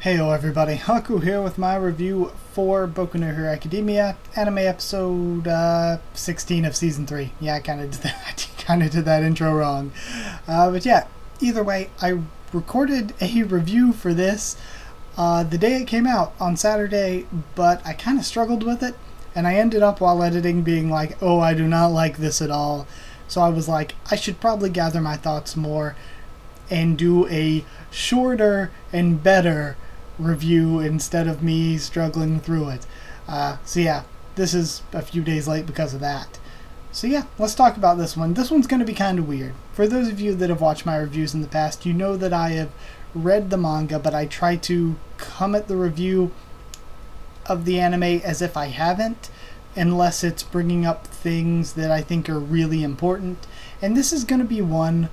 Heyo everybody, Haku here with my review for Boku no Hero Academia, anime episode 16 of season 3. Yeah, I kind of did that intro wrong. But yeah, either way, I recorded a review for this the day it came out on Saturday, but I kind of struggled with it, and I ended up while editing being like, oh, I do not like this at all. So I was like, I should probably gather my thoughts more and do a shorter and better review instead of me struggling through it. So yeah, this is a few days late because of that. So yeah, let's talk about this one. This one's going to be kind of weird. For those of you that have watched my reviews in the past, you know that I have read the manga, but I try to come at the review of the anime as if I haven't, unless it's bringing up things that I think are really important. And this is going to be one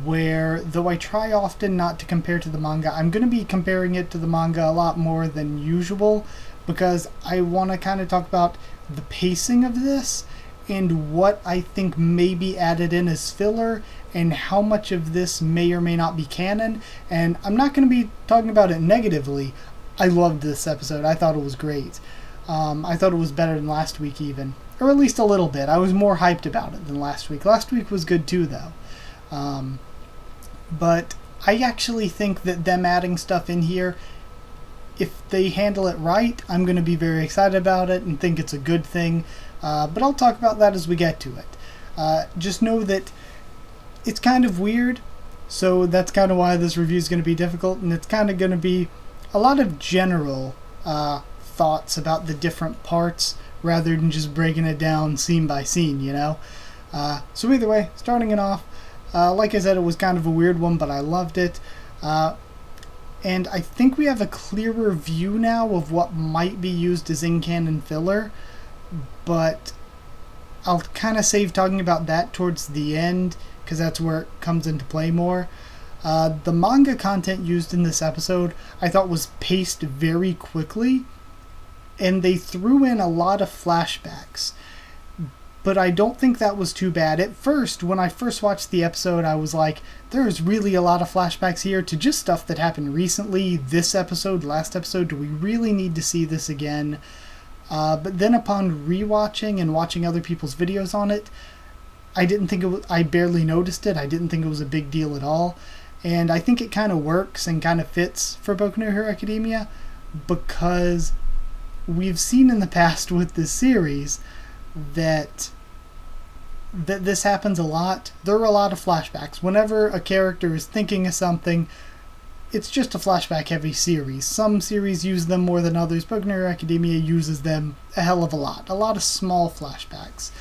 where, though I try often not to compare to the manga, I'm going to be comparing it to the manga a lot more than usual, because I want to kind of talk about the pacing of this and what I think may be added in as filler and how much of this may or may not be canon. And I'm not going to be talking about it negatively. I loved this episode. I thought it was great. I thought it was better than last week even, or at least a little bit. I was more hyped about it than last week. Last week was good too, though. But I actually think that them adding stuff in here, if they handle it right, I'm going to be very excited about it and think it's a good thing. But I'll talk about that as we get to it. Just know that it's kind of weird, so that's kind of why this review is going to be difficult, and it's kind of going to be a lot of general thoughts about the different parts rather than just breaking it down scene by scene, you know? So either way, starting it off, like I said, it was kind of a weird one, but I loved it. And I think we have a clearer view now of what might be used as in-canon filler, but I'll kind of save talking about that towards the end, because that's where it comes into play more. The manga content used in this episode I thought was paced very quickly, and they threw in a lot of flashbacks. But I don't think that was too bad. At first, when I first watched the episode, I was like, there's really a lot of flashbacks here to just stuff that happened recently, this episode, last episode. Do we really need to see this again? But then upon rewatching and watching other people's videos on it, I barely noticed it. I didn't think it was a big deal at all. And I think it kind of works and kind of fits for Boku no Hero Academia, because we've seen in the past with this series that this happens a lot. There are a lot of flashbacks. Whenever a character is thinking of something, it's just a flashback heavy series. Some series use them more than others. Boku no Hero Academia uses them a hell of a lot. A lot of small flashbacks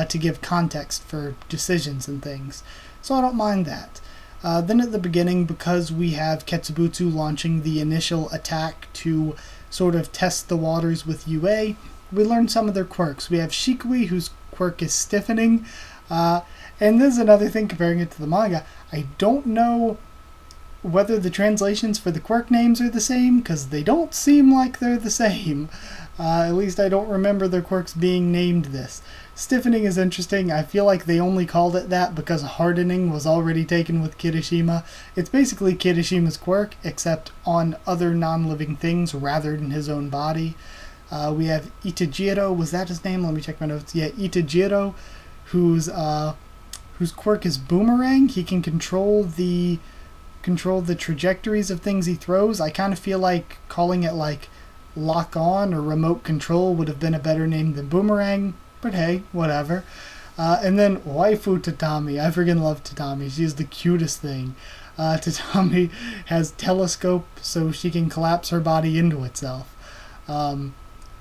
to give context for decisions and things. So I don't mind that. Then at the beginning, because we have Ketsubutsu launching the initial attack to sort of test the waters with UA, we learn some of their quirks. We have Shikui, whose quirk is stiffening. And this is another thing comparing it to the manga. I don't know whether the translations for the quirk names are the same, because they don't seem like they're the same. At least I don't remember their quirks being named this. Stiffening is interesting. I feel like they only called it that because hardening was already taken with Kirishima. It's basically Kirishima's quirk, except on other non-living things rather than his own body. We have Itajiro, was that his name? Let me check my notes. Yeah, Itajiro, whose quirk is Boomerang. He can control the trajectories of things he throws. I kind of feel like calling it like Lock On or Remote Control would have been a better name than Boomerang, but hey, whatever. And then Waifu Tatami. I freaking love Tatami. She's the cutest thing. Tatami has telescope so she can collapse her body into itself.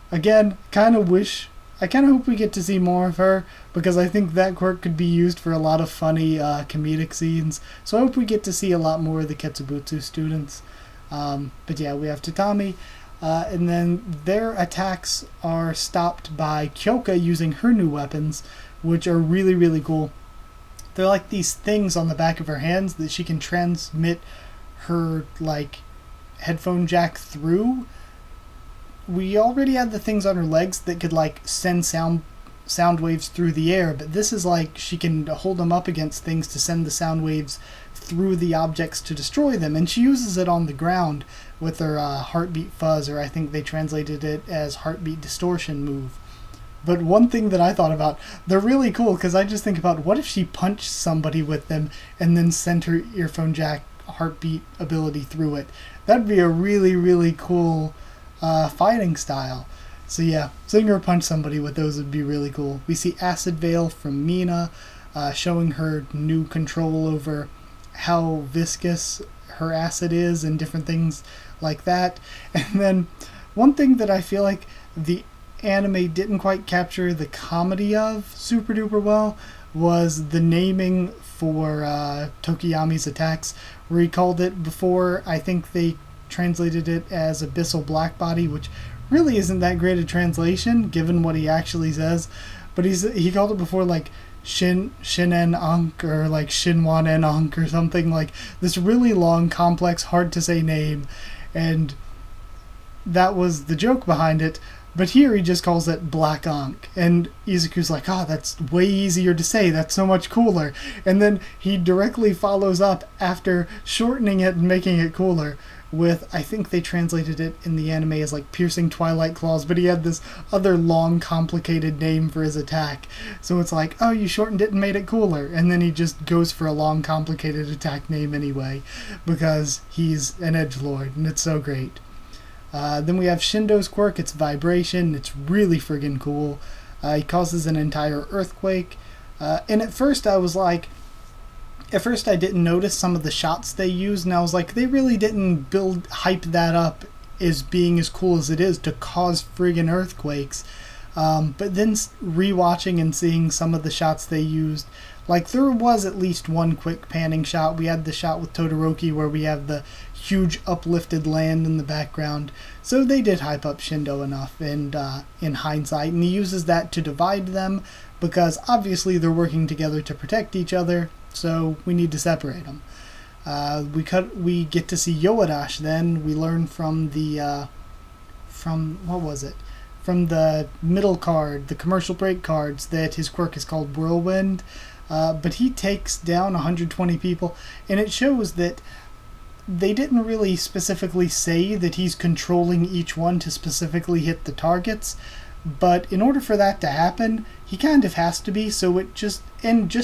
Again, I kind of hope we get to see more of her, because I think that quirk could be used for a lot of funny comedic scenes. So I hope we get to see a lot more of the Ketsubutsu students. But yeah, we have Tatami, and then their attacks are stopped by Kyoka using her new weapons, which are really, really cool. They're like these things on the back of her hands that she can transmit her like headphone jack through. We already had the things on her legs that could like send sound sound waves through the air, but this is like she can hold them up against things to send the sound waves through the objects to destroy them, and she uses it on the ground with her heartbeat fuzz, or I think they translated it as heartbeat distortion move. But one thing that I thought about, they're really cool, because I just think about, what if she punched somebody with them and then sent her earphone jack heartbeat ability through it? That'd be a really, really cool fighting style. So yeah, seeing her punch somebody with those would be really cool. We see Acid Veil from Mina, showing her new control over how viscous her acid is and different things like that. And then one thing that I feel like the anime didn't quite capture the comedy of super duper well was the naming for Tokiyami's attacks, where he called it before, I think they translated it as Abyssal Black Body, which really isn't that great a translation given what he actually says, but he called it before like Shinen Ankh, or like Shinwan Ankh, or something, like this really long, complex, hard to say name, and that was the joke behind it. But here he just calls it Black Ankh, and Izuku's like, oh, that's way easier to say, that's so much cooler. And then he directly follows up after shortening it and making it cooler with, I think they translated it in the anime as like Piercing Twilight Claws, but he had this other long, complicated name for his attack. So it's like, oh, you shortened it and made it cooler. And then he just goes for a long, complicated attack name anyway, because he's an edgelord, and it's so great. Then we have Shindo's quirk, it's Vibration, it's really friggin' cool. He causes an entire earthquake. And at first I didn't notice some of the shots they used, and I was like, they really didn't hype that up as being as cool as it is to cause friggin' earthquakes. But then rewatching and seeing some of the shots they used, like there was at least one quick panning shot. We had the shot with Todoroki where we have the huge uplifted land in the background. So they did hype up Shindo enough, and in hindsight, and he uses that to divide them, because obviously they're working together to protect each other, so we need to separate them. We get to see Yoadash then. We learn from the from the middle card, the commercial break cards, that his quirk is called Whirlwind, but he takes down 120 people, and it shows that they didn't really specifically say that he's controlling each one to specifically hit the targets, but in order for that to happen, he kind of has to be, so just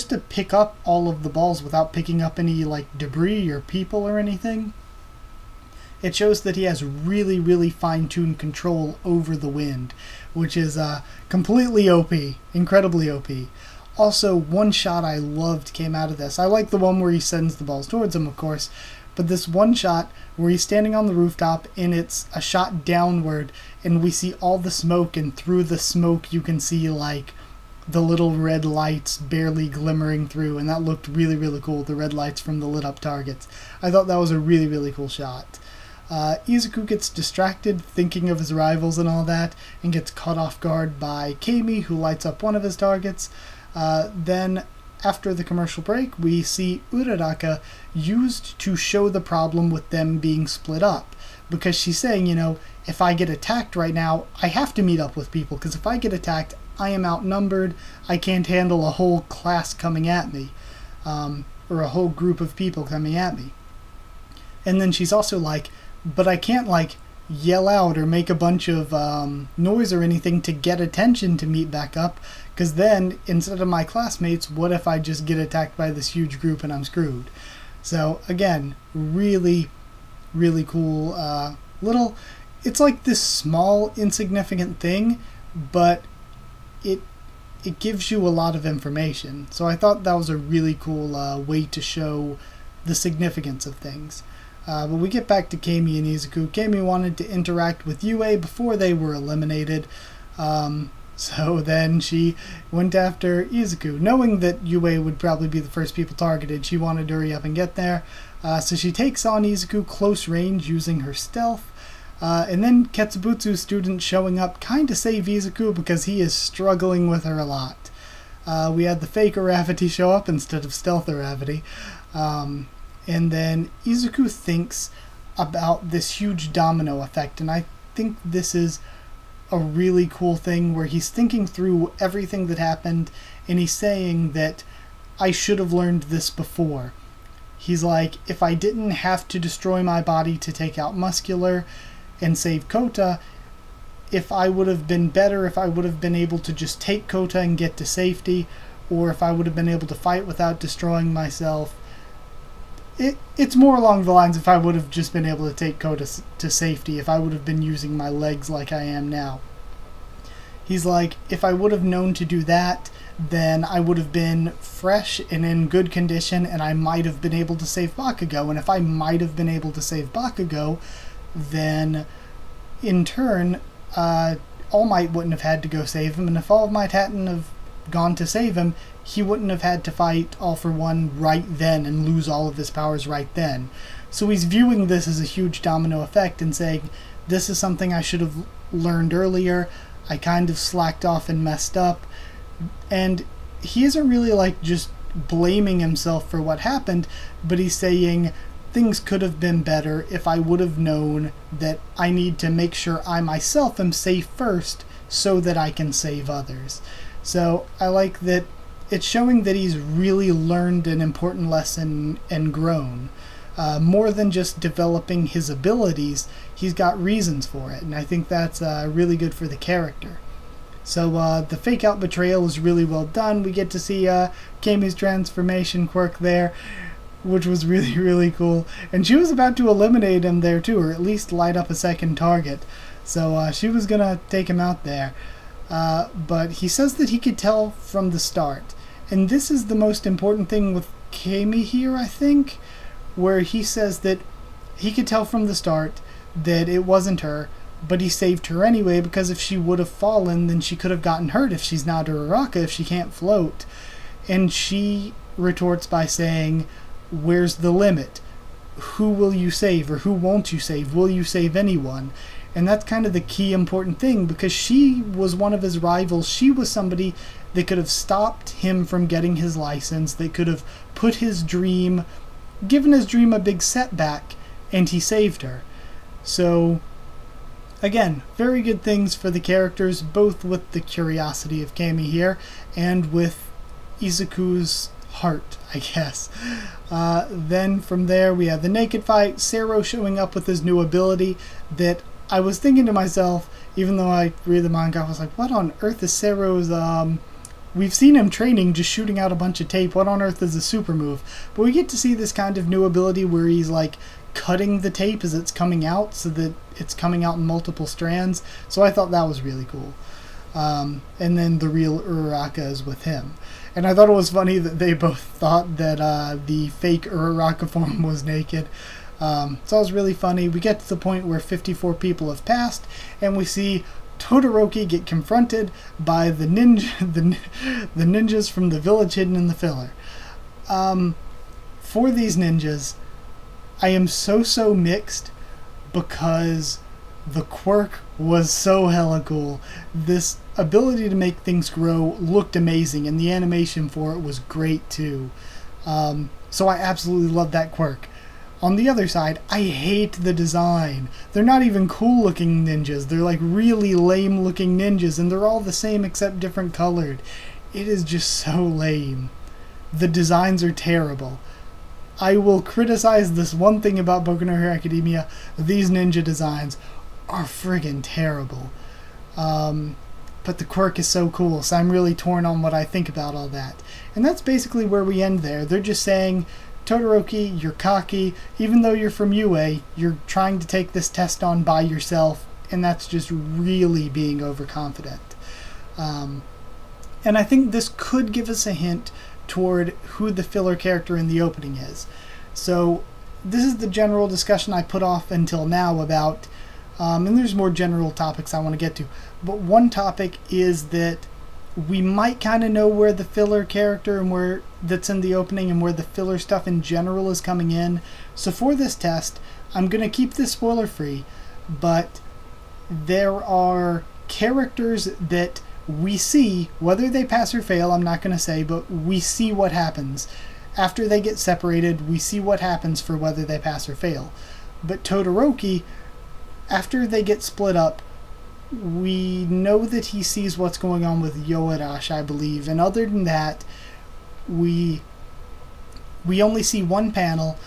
to pick up all of the balls without picking up any like debris or people or anything, it shows that he has really, really fine-tuned control over the wind, which is completely OP, incredibly OP. Also, one shot I loved came out of this. I like the one where he sends the balls towards him, of course, but this one shot where he's standing on the rooftop and it's a shot downward and we see all the smoke, and through the smoke you can see like the little red lights barely glimmering through, and that looked really, really cool, the red lights from the lit up targets. I thought that was a really, really cool shot. Izuku gets distracted thinking of his rivals and all that, and gets caught off guard by Kami, who lights up one of his targets. Then after the commercial break, we see Uraraka used to show the problem with them being split up, because she's saying, if I get attacked right now, I have to meet up with people, because if I get attacked, I am outnumbered, I can't handle a whole class coming at me, or a whole group of people coming at me. And then she's also like, but I can't yell out or make a bunch of noise or anything to get attention to meet back up, because then instead of my classmates, what if I just get attacked by this huge group and I'm screwed? So again, really, really cool little, it's like this small insignificant thing, but it gives you a lot of information. So I thought that was a really cool way to show the significance of things. But we get back to Kami and Izuku. Kami wanted to interact with Yue before they were eliminated. So then she went after Izuku. Knowing that Yue would probably be the first people targeted, she wanted to hurry up and get there. So she takes on Izuku close range using her stealth. And then Ketsubutsu's student showing up kind of save Izuku because he is struggling with her a lot. We had the fake Aravity show up instead of stealth Aravity. And then Izuku thinks about this huge domino effect, and I think this is a really cool thing where he's thinking through everything that happened, and he's saying that I should have learned this before. He's like, if I didn't have to destroy my body to take out Muscular and save Kota, if I would have been better, if I would have been able to just take Kota and get to safety, or if I would have been able to fight without destroying myself. It's more along the lines if I would have just been able to take Kota to safety, if I would have been using my legs like I am now. He's like, if I would have known to do that, then I would have been fresh and in good condition, and I might have been able to save Bakugo. And if I might have been able to save Bakugo, then in turn, All Might wouldn't have had to go save him, and if All Might hadn't have gone to save him, he wouldn't have had to fight All for One right then and lose all of his powers right then. So he's viewing this as a huge domino effect and saying, this is something I should have learned earlier. I kind of slacked off and messed up. And he isn't really like just blaming himself for what happened, but he's saying things could have been better if I would have known that I need to make sure I myself am safe first so that I can save others. So I like that it's showing that he's really learned an important lesson and grown. More than just developing his abilities, he's got reasons for it, and I think that's really good for the character. So the fake out betrayal is really well done. We get to see Kami's transformation quirk there, which was really, really cool. And she was about to eliminate him there too, or at least light up a second target. So she was going to take him out there. But he says that he could tell from the start. And this is the most important thing with Kami here, I think, where he says that he could tell from the start that it wasn't her, but he saved her anyway, because if she would have fallen, then she could have gotten hurt if she's not Uraraka, if she can't float. And she retorts by saying, where's the limit? Who will you save, or who won't you save? Will you save anyone? And that's kind of the key important thing, because she was one of his rivals. She was somebody that could have stopped him from getting his license, that could have put his dream, given his dream a big setback, and he saved her. So, again, very good things for the characters, both with the curiosity of Kami here, and with Izuku's heart, I guess. Then from there we have the naked fight, Sero showing up with his new ability that I was thinking to myself, even though I read the manga, I was like, what on earth is Sero's, we've seen him training, just shooting out a bunch of tape, what on earth is a super move? But we get to see this kind of new ability where he's like cutting the tape as it's coming out, so that it's coming out in multiple strands, so I thought that was really cool. And then the real Uraraka is with him. And I thought it was funny that they both thought that the fake Uraraka form was naked. So it was really funny. We get to the point where 54 people have passed, and we see Todoroki get confronted by the ninjas from the village hidden in the filler. For these ninjas, I am so mixed, because the quirk was so hella cool. This ability to make things grow looked amazing, and the animation for it was great too. So I absolutely love that quirk. On the other side, I hate the design. They're not even cool looking ninjas. They're like really lame looking ninjas, and they're all the same except different colored. It is just so lame. The designs are terrible. I will criticize this one thing about Boku no Hero Academia. These ninja designs are friggin' terrible. But the quirk is so cool, so I'm really torn on what I think about all that. And that's basically where we end there. They're just saying, Todoroki, you're cocky. Even though you're from UA, you're trying to take this test on by yourself, and that's just really being overconfident. And I think this could give us a hint toward who the filler character in the opening is. So this is the general discussion I put off until now about, and there's more general topics I want to get to, but one topic is that we might kind of know where the filler character and where that's in the opening and where the filler stuff in general is coming in. So for this test, I'm going to keep this spoiler free, but there are characters that we see, whether they pass or fail, I'm not going to say, but we see what happens. After they get separated, we see what happens for whether they pass or fail. But Todoroki, after they get split up, we know that he sees what's going on with Yoarash, I believe, and other than that, we only see one panel,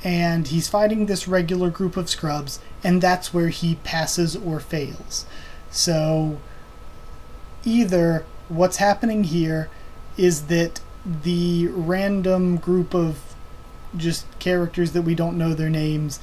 and he's fighting this regular group of scrubs, and that's where he passes or fails. So either what's happening here is that the random group of just characters that we don't know their names,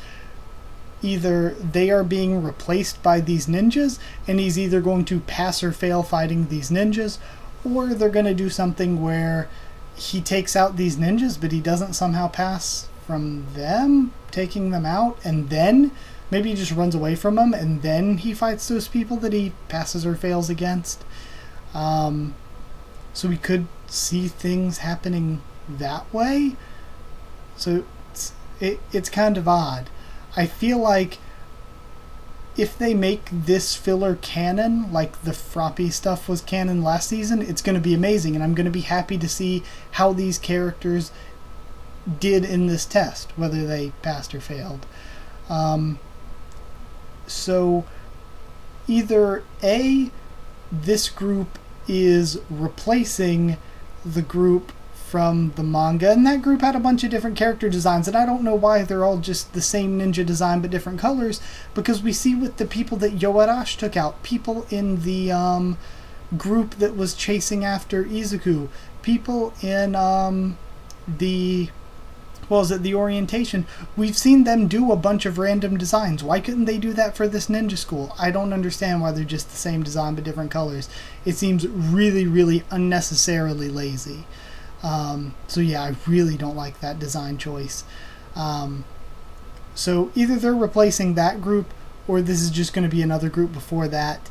either they are being replaced by these ninjas, and he's either going to pass or fail fighting these ninjas, or they're going to do something where he takes out these ninjas, but he doesn't somehow pass from them, taking them out, and then maybe he just runs away from them, and then he fights those people that he passes or fails against. So we could see things happening that way. So it's kind of odd. I feel like if they make this filler canon, like the Froppy stuff was canon last season, it's going to be amazing, and I'm going to be happy to see how these characters did in this test, whether they passed or failed. So either A, this group is replacing the group from the manga, and that group had a bunch of different character designs, and I don't know why they're all just the same ninja design but different colors, because we see with the people that Yoarash took out, people in the group that was chasing after Izuku, people in the orientation, we've seen them do a bunch of random designs. Why couldn't they do that for this ninja school? I don't understand why they're just the same design but different colors. It seems really, really unnecessarily lazy. So yeah, I really don't like that design choice. So either they're replacing that group, or this is just going to be another group before that.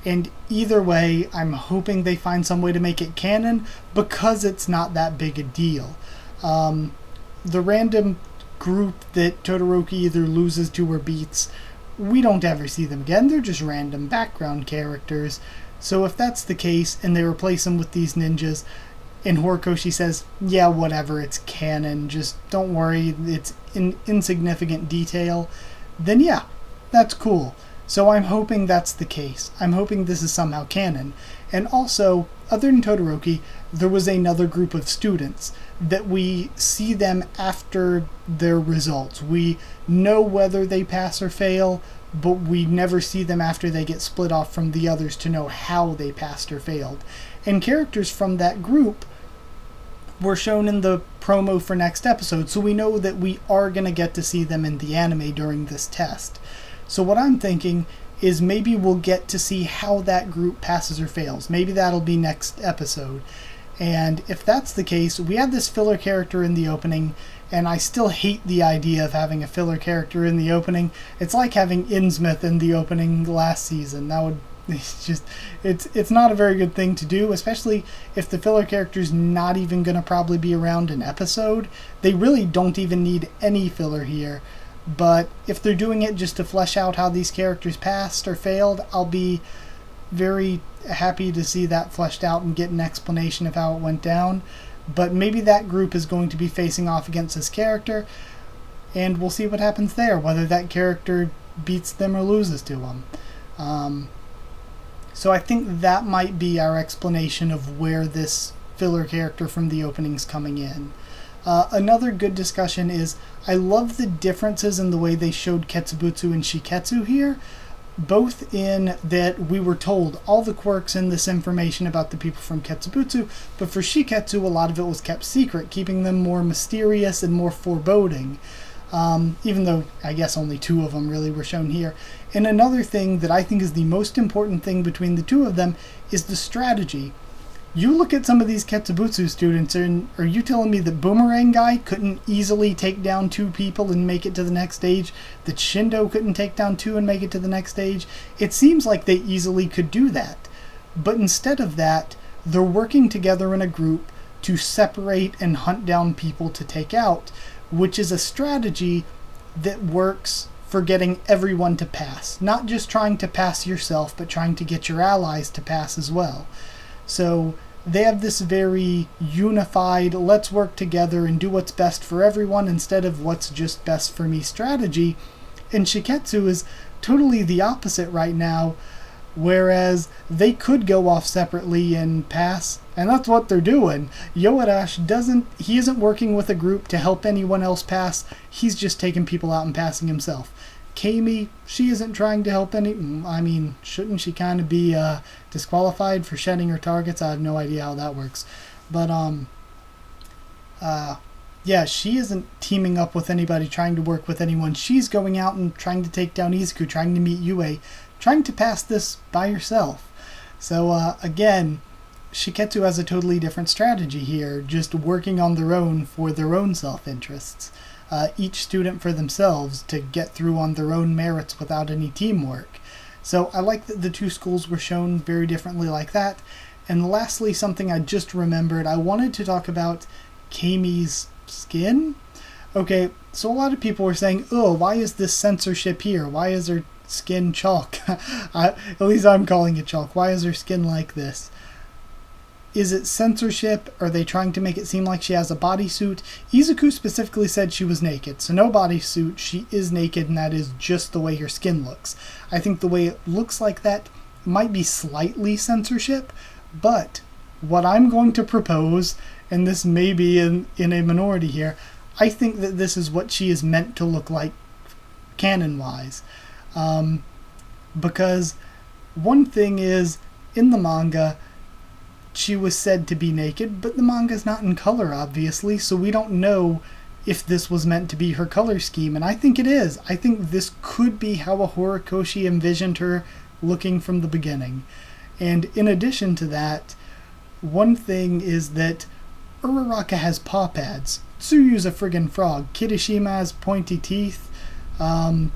And either way, I'm hoping they find some way to make it canon, because it's not that big a deal. The random group that Todoroki either loses to or beats, we don't ever see them again. They're just random background characters. So if that's the case, and they replace them with these ninjas, and Horikoshi says, yeah, whatever, it's canon, just don't worry, it's an insignificant detail, then yeah, that's cool. So I'm hoping that's the case. I'm hoping this is somehow canon. And also, other than Todoroki, there was another group of students that we see them after their results. We know whether they pass or fail, but we never see them after they get split off from the others to know how they passed or failed. And characters from that group were shown in the promo for next episode, so we know that we are going to get to see them in the anime during this test. So what I'm thinking is maybe we'll get to see how that group passes or fails. Maybe that'll be next episode. And if that's the case, we had this filler character in the opening, and I still hate the idea of having a filler character in the opening. It's like having Innsmouth in the opening last season. That would it's not a very good thing to do, especially if the filler character's not even going to probably be around an episode. They really don't even need any filler here. But if they're doing it just to flesh out how these characters passed or failed, I'll be very happy to see that fleshed out and get an explanation of how it went down. But maybe that group is going to be facing off against this character, and we'll see what happens there, whether that character beats them or loses to them. So I think that might be our explanation of where this filler character from the opening's coming in. Another good discussion is, I love the differences in the way they showed Ketsubutsu and Shiketsu here, both in that we were told all the quirks and this information about the people from Ketsubutsu, but for Shiketsu a lot of it was kept secret, keeping them more mysterious and more foreboding. Even though I guess only two of them really were shown here. And another thing that I think is the most important thing between the two of them is the strategy. You look at some of these Ketsubutsu students, and are you telling me that Boomerang Guy couldn't easily take down two people and make it to the next stage? That Shindo couldn't take down two and make it to the next stage? It seems like they easily could do that. But instead of that, they're working together in a group to separate and hunt down people to take out, which is a strategy that works for getting everyone to pass. Not just trying to pass yourself, but trying to get your allies to pass as well. So they have this very unified, let's work together and do what's best for everyone instead of what's just best for me strategy. And Shiketsu is totally the opposite right now. Whereas they could go off separately and pass, and that's what they're doing. Yoarash isn't working with a group to help anyone else pass, he's just taking people out and passing himself. Kami, she isn't trying to help shouldn't she kind of be disqualified for shedding her targets? I have no idea how that works. But, yeah, she isn't teaming up with anybody, trying to work with anyone. She's going out and trying to take down Izuku, trying to meet Yue, trying to pass this by herself. So, again, Shiketsu has a totally different strategy here, just working on their own for their own self-interests. Each student for themselves to get through on their own merits without any teamwork. So I like that the two schools were shown very differently like that. And lastly, something I just remembered, I wanted to talk about Kami's skin. Okay, so a lot of people were saying, oh, why is this censorship here? Why is her skin chalk? At least I'm calling it chalk. Why is her skin like this? Is it censorship? Are they trying to make it seem like she has a bodysuit? Izuku specifically said she was naked, so no bodysuit. She is naked, and that is just the way her skin looks. I think the way it looks like that might be slightly censorship, but what I'm going to propose, and this may be in a minority here, I think that this is what she is meant to look like canon-wise. Because one thing is, in the manga, she was said to be naked, but the manga's not in color, obviously, so we don't know if this was meant to be her color scheme, and I think it is. I think this could be how a Horikoshi envisioned her looking from the beginning. And in addition to that, one thing is that Uraraka has paw pads, Tsuyu's a friggin' frog, Kirishima has pointy teeth,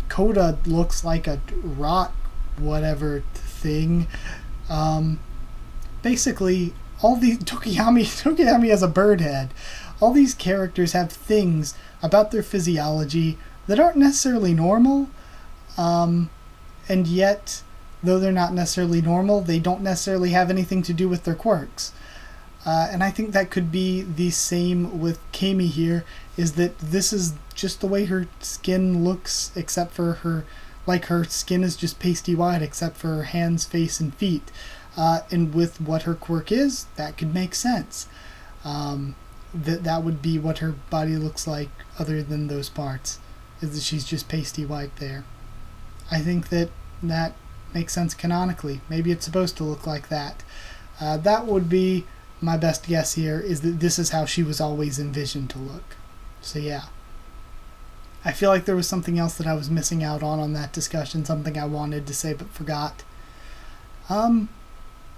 Koda looks like a rock whatever thing. Basically, all these Tokiyami has a bird head. All these characters have things about their physiology that aren't necessarily normal, and yet, though they're not necessarily normal, they don't necessarily have anything to do with their quirks. And I think that could be the same with Kami here, is that this is just the way her skin looks, except for her skin is just pasty white, except for her hands, face, and feet. And with what her quirk is, that could make sense. That would be what her body looks like other than those parts, is that she's just pasty white there. I think that makes sense canonically. Maybe it's supposed to look like that. That would be my best guess here, is that this is how she was always envisioned to look. So yeah. I feel like there was something else that I was missing out on that discussion, something I wanted to say but forgot.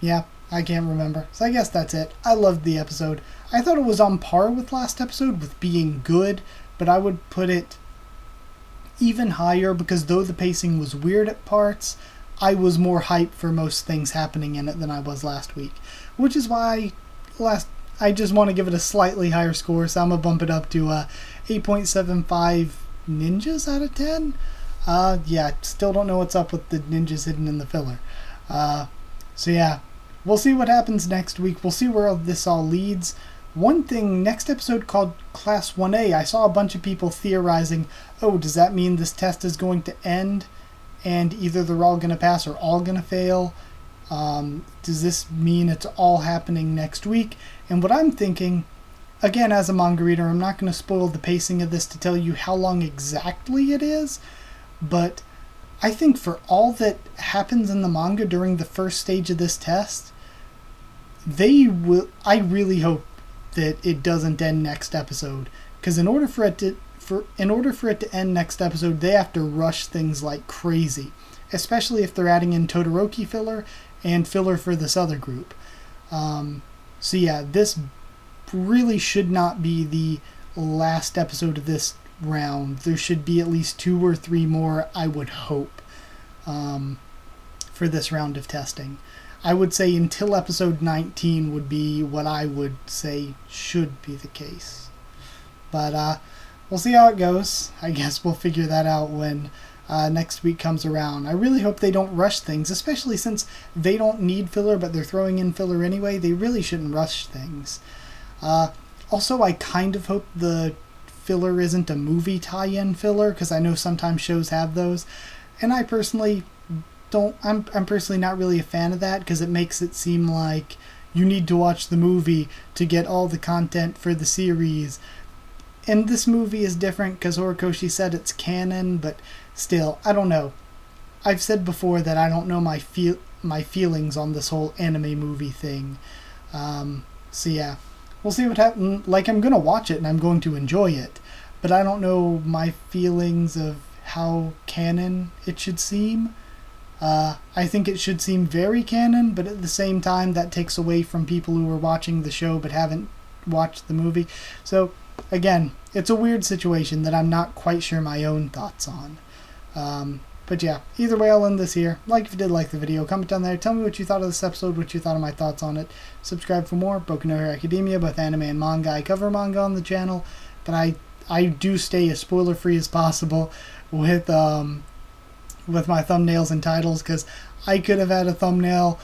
Yeah, I can't remember. So I guess that's it. I loved the episode. I thought it was on par with last episode with being good, but I would put it even higher because though the pacing was weird at parts, I was more hyped for most things happening in it than I was last week. Which is why I just want to give it a slightly higher score, so I'm going to bump it up to 8.75 ninjas out of 10. Yeah, still don't know what's up with the ninjas hidden in the filler. So yeah. We'll see what happens next week. We'll see where this all leads. One thing, next episode called Class 1A, I saw a bunch of people theorizing, oh, does that mean this test is going to end and either they're all going to pass or all going to fail? Does this mean it's all happening next week? And what I'm thinking, again, as a manga reader, I'm not going to spoil the pacing of this to tell you how long exactly it is, but I think for all that happens in the manga during the first stage of this test, I really hope that it doesn't end next episode, because in order for it to end next episode, they have to rush things like crazy, especially if they're adding in Todoroki filler and filler for this other group. So yeah, this really should not be the last episode of this round. There should be at least 2 or 3 more, I would hope, for this round of testing. I would say until episode 19 would be what I would say should be the case. But we'll see how it goes. I guess we'll figure that out when next week comes around. I really hope they don't rush things, especially since they don't need filler, but they're throwing in filler anyway. They really shouldn't rush things. Also, I kind of hope the filler isn't a movie tie-in filler, because I know sometimes shows have those. And I personally I'm personally not really a fan of that, because it makes it seem like you need to watch the movie to get all the content for the series. And this movie is different because Horikoshi said it's canon, but still, I don't know. I've said before that I don't know my feelings on this whole anime movie thing. So yeah, we'll see what happens. Like, I'm gonna watch it and I'm going to enjoy it, but I don't know my feelings of how canon it should seem. I think it should seem very canon, but at the same time, that takes away from people who are watching the show but haven't watched the movie. So, again, it's a weird situation that I'm not quite sure my own thoughts on. But yeah, either way, I'll end this here. Like if you did like the video, comment down there, tell me what you thought of this episode, what you thought of my thoughts on it. Subscribe for more. Boku no Hero Academia, both anime and manga. I cover manga on the channel, but I do stay as spoiler-free as possible with my thumbnails and titles, because I could have had a thumbnail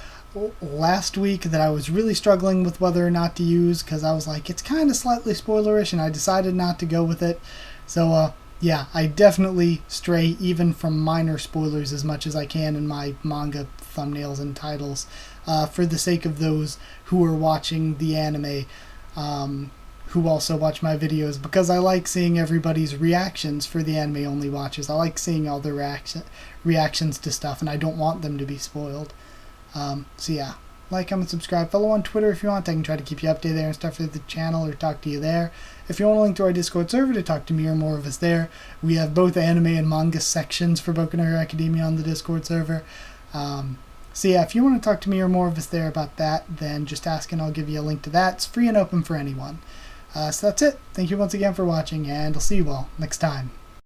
last week that I was really struggling with whether or not to use, because I was like, it's kind of slightly spoilerish, and I decided not to go with it. So yeah, I definitely stray even from minor spoilers as much as I can in my manga thumbnails and titles, for the sake of those who are watching the anime, who also watch my videos, because I like seeing everybody's reactions for the anime-only watchers. I like seeing all their reactions to stuff, and I don't want them to be spoiled. So yeah, like, comment, subscribe, follow on Twitter if you want. I can try to keep you updated there and stuff for the channel, or talk to you there. If you want a link to our Discord server to talk to me or more of us there, we have both anime and manga sections for Boku no Hero Academia on the Discord server. So yeah, if you want to talk to me or more of us there about that, then just ask and I'll give you a link to that. It's free and open for anyone. So that's it. Thank you once again for watching, and I'll see you all next time.